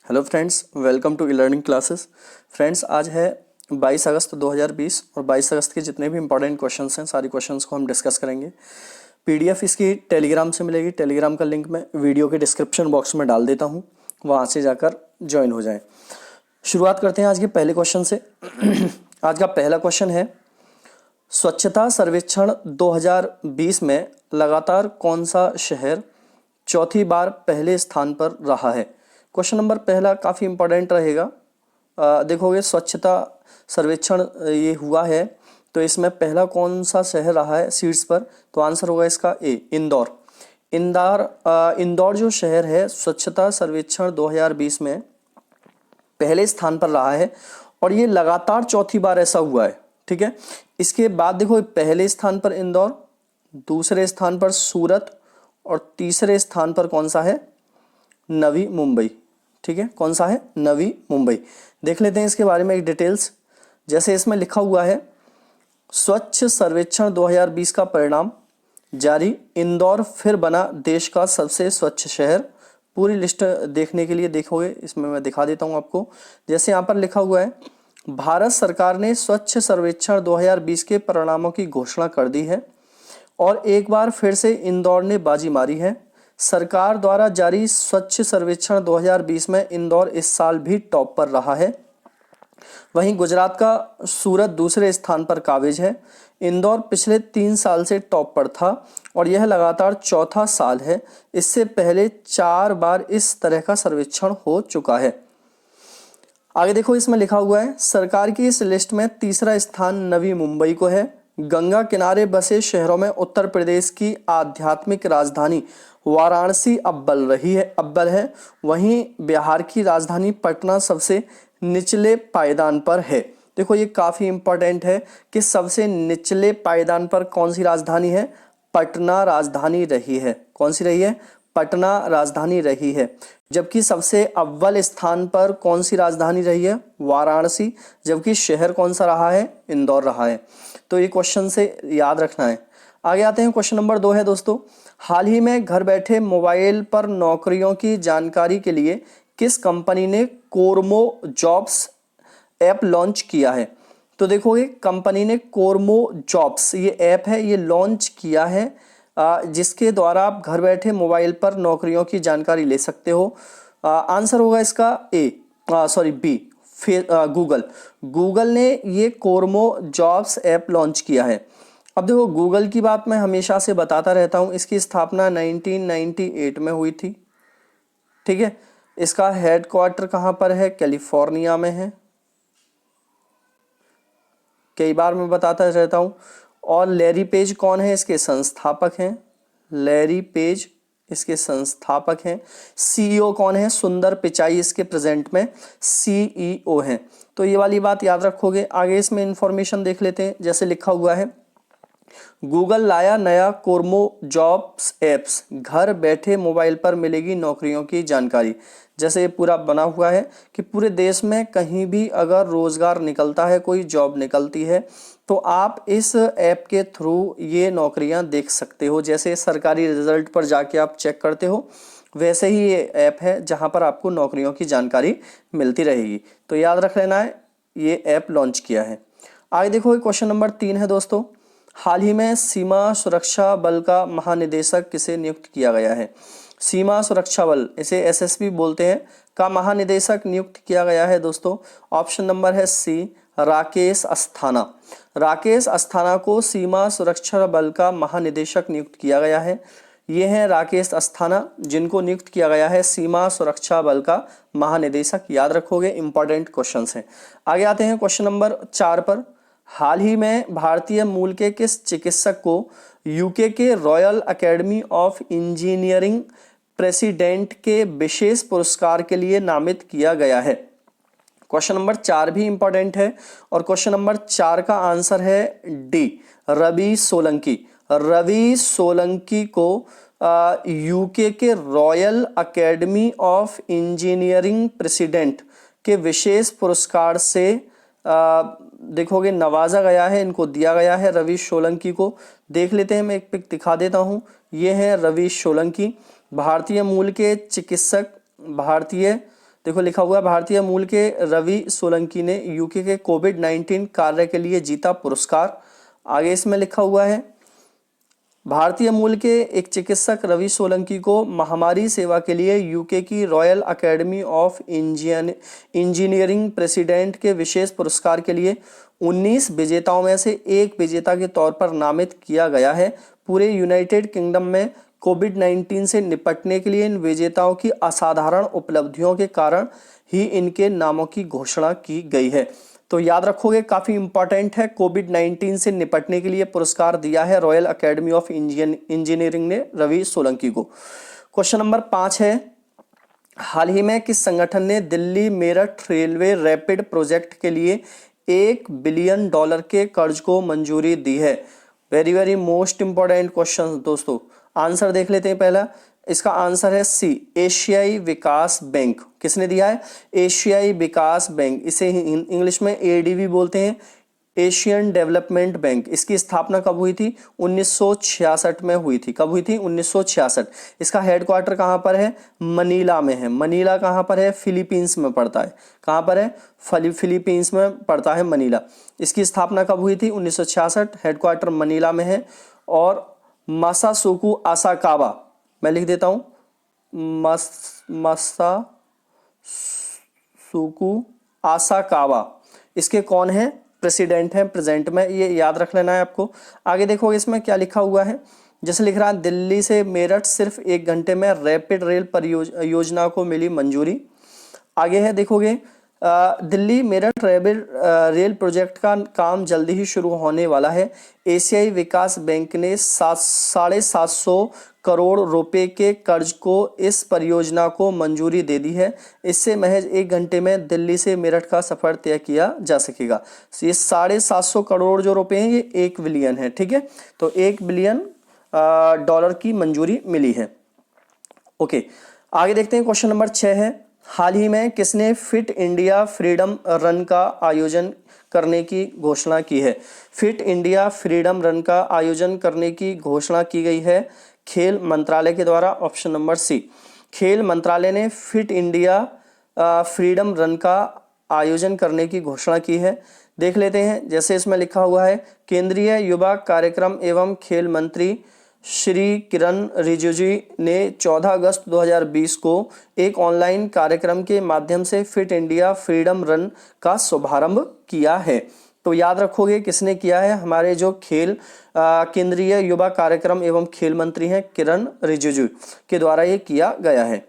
Hello friends, welcome to e learning classes. Friends, आज है 22 अगस्त 2020 और 22 अगस्त के जितने भी इंपॉर्टेंट क्वेश्चंस हैं सारी क्वेश्चंस को हम डिस्कस करेंगे। पीडीएफ इसकी टेलीग्राम से मिलेगी। टेलीग्राम का लिंक मैं वीडियो के डिस्क्रिप्शन बॉक्स में डाल देता हूँ, वहाँ से जाकर ज्वाइन हो जाएं। शुरुआत करते हैं आज के पहले क्वेश्चन से। आज का पहला क्वेश्चन है, स्वच्छता सर्वेक्षण 2020 में लगातार कौन सा शहर चौथी बार पहले स्थान पर रहा है। क्वेश्चन नंबर पहला काफ़ी इंपॉर्टेंट रहेगा। देखोगे स्वच्छता सर्वेक्षण ये हुआ है तो इसमें पहला कौन सा शहर रहा है शीर्ष पर, तो आंसर होगा इसका ए, इंदौर। इंदौर जो शहर है स्वच्छता सर्वेक्षण 2020 में पहले स्थान पर रहा है और ये लगातार चौथी बार ऐसा हुआ है। ठीक है, इसके बाद देखो पहले स्थान पर इंदौर, दूसरे स्थान पर सूरत और तीसरे स्थान पर कौन सा है, नवी मुंबई। ठीक है, कौन सा है, नवी मुंबई। देख लेते हैं इसके बारे में एक डिटेल्स। जैसे इसमें लिखा हुआ है, स्वच्छ सर्वेक्षण 2020 का परिणाम जारी, इंदौर फिर बना देश का सबसे स्वच्छ शहर। पूरी लिस्ट देखने के लिए देखोगे इसमें मैं दिखा देता हूं आपको। जैसे यहाँ पर लिखा हुआ है, भारत सरकार ने स्वच्छ सर्वेक्षण 2020 के परिणामों की घोषणा कर दी है और एक बार फिर से इंदौर ने बाजी मारी है। सरकार द्वारा जारी स्वच्छ सर्वेक्षण 2020 में इंदौर इस साल भी टॉप पर रहा है। वहीं गुजरात का सूरत दूसरे स्थान पर काबिज है। इंदौर पिछले 3 साल से टॉप पर था और यह लगातार चौथा साल है। इससे पहले 4 बार इस तरह का सर्वेक्षण हो चुका है। आगे देखो, इसमें लिखा हुआ है, सरकार की इस लिस्ट में तीसरा स्थान नवी मुंबई को है। गंगा किनारे बसे शहरों में उत्तर प्रदेश की आध्यात्मिक राजधानी वाराणसी अव्वल है। वहीं बिहार की राजधानी पटना सबसे निचले पायदान पर है। देखो ये काफी इंपॉर्टेंट है कि सबसे निचले पायदान पर कौन सी राजधानी है, पटना राजधानी रही है। कौन सी रही है, पटना राजधानी रही है। जबकि सबसे अव्वल स्थान पर कौन सी राजधानी रही है, वाराणसी। जबकि शहर कौन सा रहा है, इंदौर रहा है। तो ये क्वेश्चन से याद रखना है। आगे आते हैं, क्वेश्चन नंबर 2 है दोस्तों, हाल ही में घर बैठे मोबाइल पर नौकरियों की जानकारी के लिए किस कंपनी ने कोरमो जॉब्स ऐप लॉन्च किया है। तो देखोगे कंपनी ने कोरमो जॉब्स ये ऐप है, ये लॉन्च किया है, जिसके द्वारा आप घर बैठे मोबाइल पर नौकरियों की जानकारी ले सकते हो। आंसर होगा इसका बी, गूगल ने ये कोरमो जॉब्स ऐप लॉन्च किया है। अब देखो गूगल की बात मैं हमेशा से बताता रहता हूँ, इसकी स्थापना 1998 में हुई थी। ठीक है, इसका हेडक्वार्टर कहाँ पर है, कैलिफोर्निया में है। कई बार मैं बताता रहता हूँ। और लैरी पेज कौन है, इसके संस्थापक हैं। लैरी पेज इसके संस्थापक हैं। सीईओ कौन है, सुंदर पिचाई इसके प्रेजेंट में सीईओ हैं। तो ये वाली बात याद रखोगे। आगे इसमें इंफॉर्मेशन देख लेते हैं। जैसे लिखा हुआ है, गूगल लाया नया कोरमो जॉब्स एप्स, घर बैठे मोबाइल पर मिलेगी नौकरियों की जानकारी। जैसे ये पूरा बना हुआ है कि पूरे देश में कहीं भी अगर रोजगार निकलता है, कोई जॉब निकलती है, तो आप इस ऐप के थ्रू ये नौकरियां देख सकते हो। जैसे सरकारी रिजल्ट पर जाके आप चेक करते हो, वैसे ही ये ऐप है जहां पर आपको नौकरियों की जानकारी मिलती रहेगी। तो याद रख लेना है, ये ऐप लॉन्च किया है। आगे देखो, क्वेश्चन नंबर 3 है दोस्तों, हाल ही में सीमा सुरक्षा बल का महानिदेशक किसे नियुक्त किया गया है। सीमा सुरक्षा बल, इसे एसएसबी बोलते हैं, का महानिदेशक नियुक्त किया गया है दोस्तों। ऑप्शन नंबर है सी, राकेश अस्थाना। राकेश अस्थाना को सीमा सुरक्षा बल का महानिदेशक नियुक्त किया गया है। ये हैं राकेश अस्थाना, जिनको नियुक्त किया गया है सीमा सुरक्षा बल का महानिदेशक। याद रखोगे, इंपॉर्टेंट क्वेश्चन हैं। आगे आते हैं क्वेश्चन नंबर 4 पर, हाल ही में भारतीय मूल के किस चिकित्सक को यूके के royal academy of engineering president के विशेष पुरस्कार के लिए नामित किया गया है। क्वेश्चन नंबर 4 भी इंपॉर्टेंट है और क्वेश्चन नंबर 4 का आंसर है डी, रवि सोलंकी। रवि सोलंकी को यूके के royal academy of engineering president के विशेष पुरस्कार से देखोगे नवाजा गया है, इनको दिया गया है रवि सोलंकी को। देख लेते हैं, मैं एक पिक दिखा देता हूं। ये है रवि सोलंकी, भारतीय मूल के चिकित्सक, भारतीय देखो लिखा हुआ है भारतीय मूल के रवि सोलंकी ने यूके के कोविड-19 कार्य के लिए जीता पुरस्कार। आगे इसमें लिखा हुआ है भारतीय मूल के एक चिकित्सक रवि सोलंकी को महामारी सेवा के लिए यूके की royal academy of engineering president के विशेष पुरस्कार के लिए 19 विजेताओं में से एक विजेता के तौर पर नामित किया गया है। पूरे यूनाइटेड किंगडम में कोविड-19 से निपटने के लिए इन विजेताओं की असाधारण उपलब्धियों के कारण ही इनके नामों की घोषणा की गई है। तो याद रखोगे, काफी इंपॉर्टेंट है। कोविड-19 से निपटने के लिए पुरस्कार दिया है रॉयल अकेडमी ऑफ इंजीनियरिंग ने रवि सोलंकी को। क्वेश्चन नंबर 5 है, हाल ही में किस संगठन ने Delhi Meerut railway rapid project के लिए $1 बिलियन के कर्ज को मंजूरी दी है? Very very most important question दोस्तों। आंसर देख लेते हैं। पहला इसका आंसर है सी, एशियाई विकास बैंक। किसने दिया है? एशियाई विकास बैंक। इसे इंग्लिश में एडीबी बोलते हैं, एशियन डेवलपमेंट बैंक। इसकी स्थापना कब हुई थी? 1966 में हुई थी। कब हुई थी? 1966। इसका हेडक्वार्टर कहाँ पर है? मनीला में है। मनीला कहाँ पर है? फिलीपींस में पड़ता है। कहाँ पर है? फिलीपींस में पड़ता है मनीला। इसकी स्थापना कब हुई थी? 1966। हेडक्वार्टर मनीला में है। और मासासुको आसाकावा, मैं लिख देता हूँ, मासासुको आसाकावा इसके कौन है? प्रेसिडेंट हैं प्रेजेंट में। ये याद रख लेना है आपको। आगे देखो इसमें क्या लिखा हुआ है। जैसे लिख रहा है दिल्ली से मेरठ सिर्फ 1 घंटे में रैपिड रेल परियोजना को मिली मंजूरी। आगे है देखोगे दिल्ली मेरठ रेल प्रोजेक्ट का काम जल्दी ही शुरू होने वाला है। एशियाई विकास बैंक ने 750 करोड़ रुपए के कर्ज को इस परियोजना को मंजूरी दे दी है। इससे महज 1 घंटे में दिल्ली से मेरठ का सफर तय किया जा सकेगा। ये 750 करोड़ जो रुपए हैं ये 1 बिलियन है। ठीक है, तो $1 बिलियन की मंजूरी मिली है। ओके, आगे देखते हैं। क्वेश्चन नंबर 6 है, हाल ही में किसने फिट इंडिया फ्रीडम रन का आयोजन करने की घोषणा की है? फिट इंडिया फ्रीडम रन का आयोजन करने की घोषणा की गई है खेल मंत्रालय के द्वारा। ऑप्शन नंबर सी, खेल मंत्रालय ने फिट इंडिया फ्रीडम रन का आयोजन करने की घोषणा की है। देख लेते हैं। जैसे इसमें लिखा हुआ है, केंद्रीय युवा कार्यक्रम एवं खेल मंत्री श्री किरण रिजिजू ने 14 अगस्त 2020 को एक ऑनलाइन कार्यक्रम के माध्यम से फिट इंडिया फ्रीडम रन का शुभारंभ किया है। तो याद रखोगे किसने किया है? हमारे जो केंद्रीय युवा कार्यक्रम एवं खेल मंत्री हैं किरण रिजिजू के द्वारा ये किया गया है।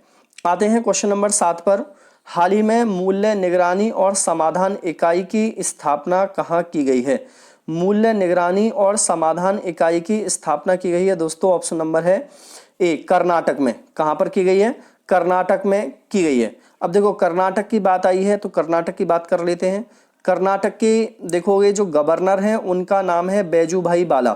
आते हैं क्वेश्चन नंबर 7 पर। हाल ही में मूल्य निगरानी और समाधान इकाई की स्थापना कहाँ की गई है? मूल्य निगरानी और समाधान इकाई की स्थापना की गई है दोस्तों। ऑप्शन नंबर है ए, कर्नाटक में। कहां पर की गई है? कर्नाटक में की गई है। अब देखो कर्नाटक की बात आई है तो कर्नाटक की बात कर लेते हैं। कर्नाटक के देखोगे जो गवर्नर हैं उनका नाम है बैजू भाई वाला।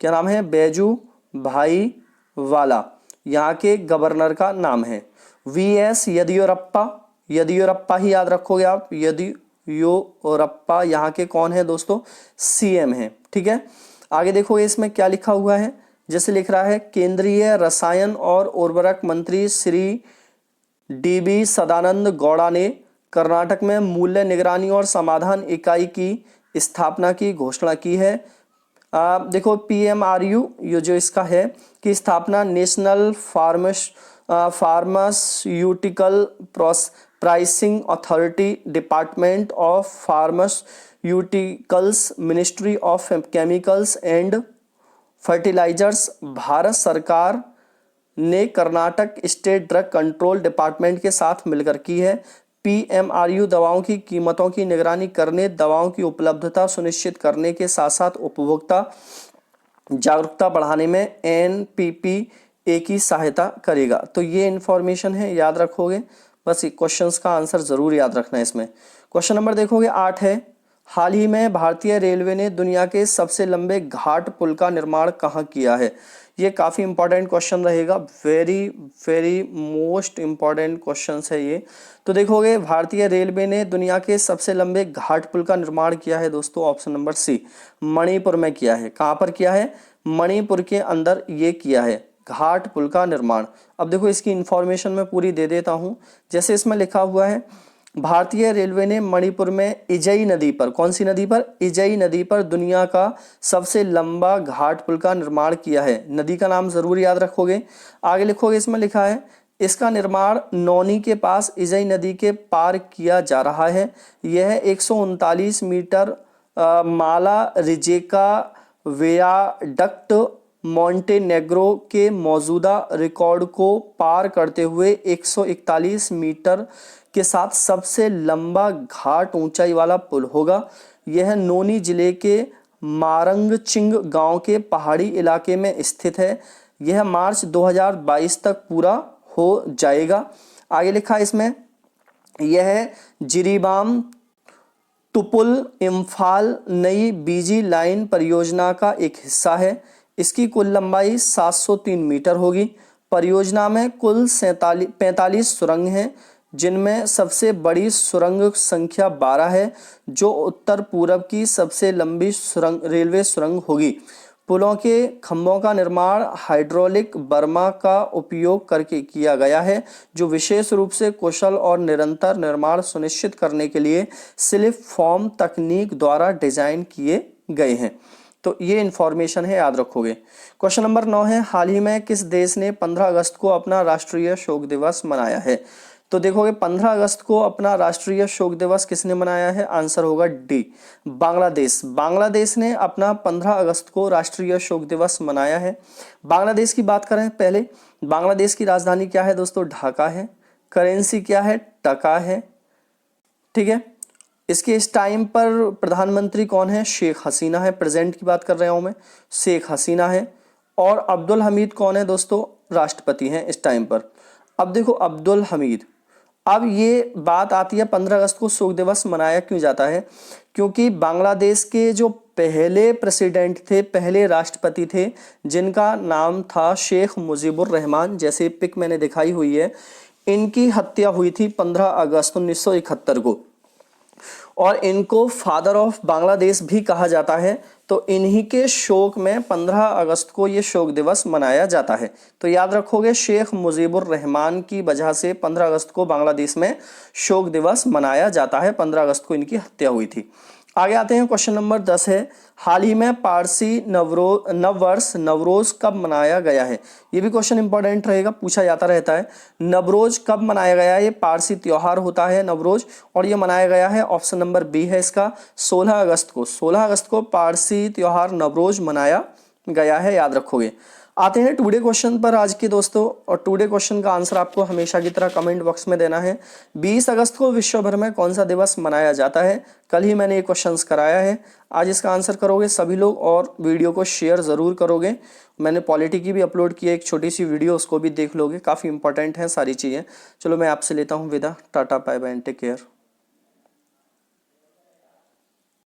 क्या नाम है? बैजू भाई वाला यहाँ के गवर्नर का नाम है। VS येदियुरप्पा, येदियुरप्पा ही याद रखोगे आप। येदियुरप्पा यहाँ के कौन है दोस्तों? CM है। ठीक है, आगे देखो इसमें क्या लिखा हुआ है। जैसे लिख रहा है, केंद्रीय रसायन और उर्वरक मंत्री श्री DB सदानंद गौड़ा ने कर्नाटक में मूल्य निगरानी और समाधान इकाई की स्थापना की घोषणा की है। देखो PMRU ये जो इसका है कि स्थापना national pharmaceutical pricing authority, department of pharmaceuticals, ministry of chemicals and fertilizers, Bharat सरकार ने Karnataka state drug control department के साथ मिलकर की है। PMRU दवाओं की कीमतों की निगरानी करने, दवाओं की उपलब्धता सुनिश्चित करने के साथ साथ उपभोक्ता जागरूकता बढ़ाने में NPPA की सहायता करेगा। तो ये इंफॉर्मेशन है, याद रखोगे। बस क्वेश्चंस का आंसर जरूर याद रखना है इसमें। क्वेश्चन नंबर देखोगे 8 है, हाल ही में भारतीय रेलवे ने दुनिया के सबसे लंबे घाट पुल का निर्माण कहाँ किया है? ये काफ़ी इंपॉर्टेंट क्वेश्चन रहेगा। Very very most important question है ये। तो देखोगे भारतीय रेलवे ने दुनिया के सबसे लंबे घाट पुल का निर्माण किया है दोस्तों। ऑप्शन नंबर सी, मणिपुर में किया है। कहाँ पर किया है? मणिपुर के अंदर ये किया है। घाट पुल का निर्माण। अब देखो इसकी इंफॉर्मेशन मैं पूरी दे देता हूँ। जैसे इसमें लिखा हुआ है, भारतीय रेलवे ने मणिपुर में इजई नदी पर, कौन सी नदी पर? इजई नदी पर दुनिया का सबसे लंबा घाट पुल का निर्माण किया है। नदी का नाम जरूर याद रखोगे। आगे लिखोगे, इसमें लिखा है इसका निर्माण नौनी के पास इजई नदी के पार किया जा रहा है। यह 139 मीटर माला रिजेका वियाडक्ट मॉन्टेनेग्रो के मौजूदा रिकॉर्ड को पार करते हुए 141 मीटर के साथ सबसे लंबा घाट ऊंचाई वाला पुल होगा। यह नोनी जिले के मारंगचिंग गांव के पहाड़ी इलाके में स्थित है। यह मार्च 2022 तक पूरा हो जाएगा। आगे लिखा है इसमें, यह जिरीबाम टुपुल इम्फाल नई बीजी लाइन परियोजना का एक हिस्सा है। इसकी कुल लंबाई 703 मीटर होगी। परियोजना में कुल 45 सुरंग हैं, जिनमें सबसे बड़ी सुरंग संख्या 12 है, जो उत्तर पूर्व की सबसे लंबी रेलवे सुरंग होगी। पुलों के खंभों का निर्माण हाइड्रोलिक बर्मा का उपयोग करके किया गया है, जो विशेष रूप से कुशल और निरंतर निर्माण सुनिश्चित करने के लिए स्लिप फॉर्म तकनीक द्वारा डिजाइन किए गए हैं। तो ये इंफॉर्मेशन है, याद रखोगे। क्वेश्चन नंबर 9 है, हाल ही में किस देश ने 15 अगस्त को अपना राष्ट्रीय शोक दिवस मनाया है? तो देखोगे 15 अगस्त को अपना राष्ट्रीय शोक दिवस किसने मनाया है? आंसर होगा डी, बांग्लादेश। बांग्लादेश ने अपना 15 अगस्त को राष्ट्रीय शोक दिवस मनाया है। बांग्लादेश की बात करें पहले, बांग्लादेश की राजधानी क्या है दोस्तों? ढाका है। करेंसी क्या है? टका है। ठीक है। इसके इस टाइम पर प्रधानमंत्री कौन है? शेख हसीना है। प्रेजेंट की बात कर रहा हूं मैं, शेख हसीना है। और अब्दुल हमीद कौन है दोस्तों? राष्ट्रपति हैं इस टाइम पर। अब देखो अब्दुल हमीद, अब ये बात आती है 15 अगस्त को शोक दिवस मनाया क्यों जाता है? क्योंकि बांग्लादेश के जो पहले प्रेसिडेंट थे, पहले राष्ट्रपति थे, जिनका नाम था शेख मुजीबुर रहमान, जैसे पिक मैंने दिखाई हुई है, इनकी हत्या हुई थी 15 अगस्त 1971 को, और इनको फादर ऑफ बांग्लादेश भी कहा जाता है। तो इन्हीं के शोक में 15 अगस्त को ये शोक दिवस मनाया जाता है। तो याद रखोगे, शेख मुजीबुर रहमान की वजह से 15 अगस्त को बांग्लादेश में शोक दिवस मनाया जाता है। 15 अगस्त को इनकी हत्या हुई थी। आगे आते हैं, क्वेश्चन नंबर 10 है, हाल ही में पारसी नववर्ष नवरोज कब मनाया गया है? ये भी क्वेश्चन इंपॉर्टेंट रहेगा, पूछा जाता रहता है। नवरोज कब मनाया गया है? ये पारसी त्योहार होता है नवरोज, और ये मनाया गया है, ऑप्शन नंबर बी है इसका, 16 अगस्त को। 16 अगस्त को पारसी त्योहार नवरोज मनाया गया है, याद रखोगे। आते हैं टुडे क्वेश्चन पर आज के दोस्तों, और टुडे क्वेश्चन का आंसर आपको हमेशा की तरह कमेंट बॉक्स में देना है। 20 अगस्त को विश्व भर में कौन सा दिवस मनाया जाता है? कल ही मैंने ये क्वेश्चंस कराया है, आज इसका आंसर करोगे सभी लोग, और वीडियो को शेयर ज़रूर करोगे। मैंने पॉलिटी की भी अपलोड की है एक छोटी सी वीडियो, उसको भी देख लोगे, काफ़ी इंपॉर्टेंट है सारी चीज़ें। चलो मैं आपसे लेता हूँ विदा, tata bye bye and take care.